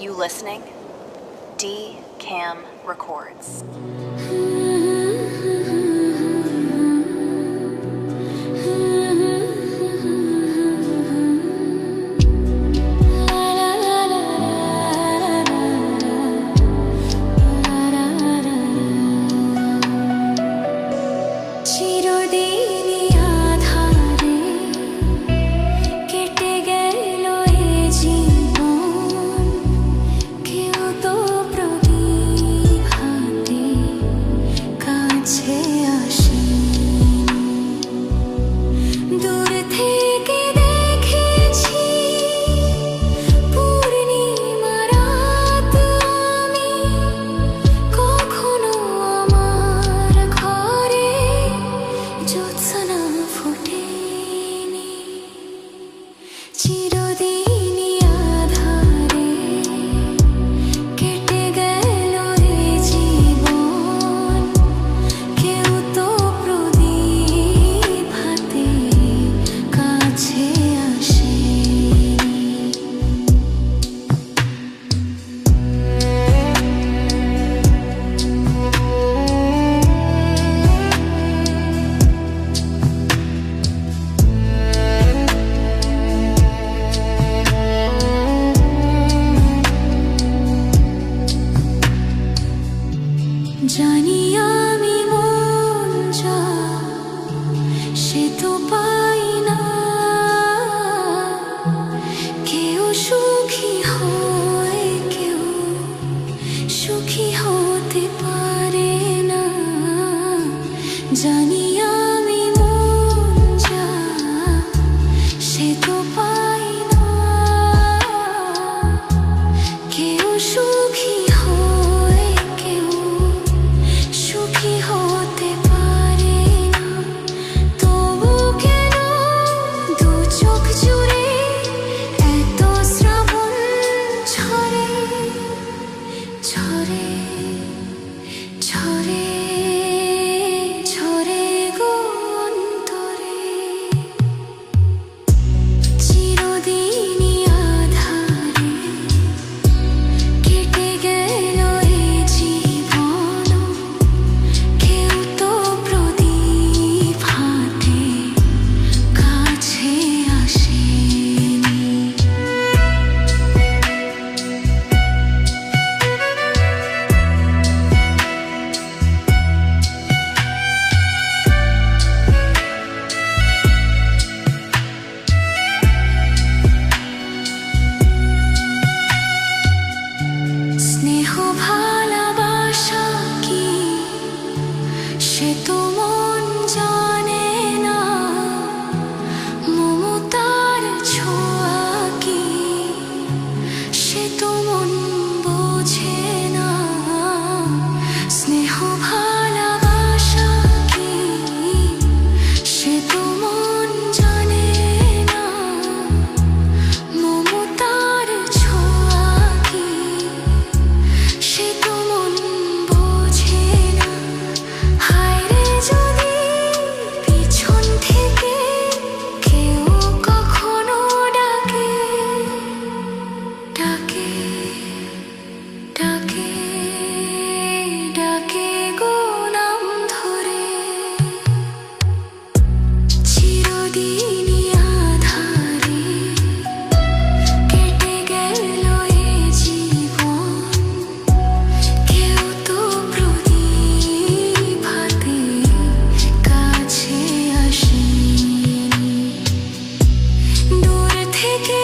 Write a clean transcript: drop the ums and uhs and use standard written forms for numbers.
You listening? D Cam Records. জানি আমি মন যা সে তো পাই না, কেউ সুখী হয় কেউ সুখী হতে পারে না। জানি আমি মন যা সে তো পাই না, কেউ সুখী হতে পারে না। তবু কেন দু চোখ জুড়ে এত শ্রাবণ ঝরে ঝরে ঝরে ঝরে গো অন্তরে। চিরদিনই আধারে কেটে গেল এ জীবন, কেউ তো প্রদীপ হাতে কাছে আসেনি। স্নেহ ভালোবাসা কি সে তো মন জানে না, মমতার ছোঁয়া কি সে তো মন বোঝে না। স্নেহ ভালোবাসা কি সে তো মন জানে না, মমতার ছোঁয়া কি সে তো মন বোঝে না। হায় রে যদি পিছন থেকে কেউ কখনো ডাকে ডাকে ডাকে ডাকে গো নাম ধরে। চিরদিনই আধারে কেটে গেল এ জীবন, কেউ তো প্রদীপ হাতে কাছে আসেনি। দূর থেকে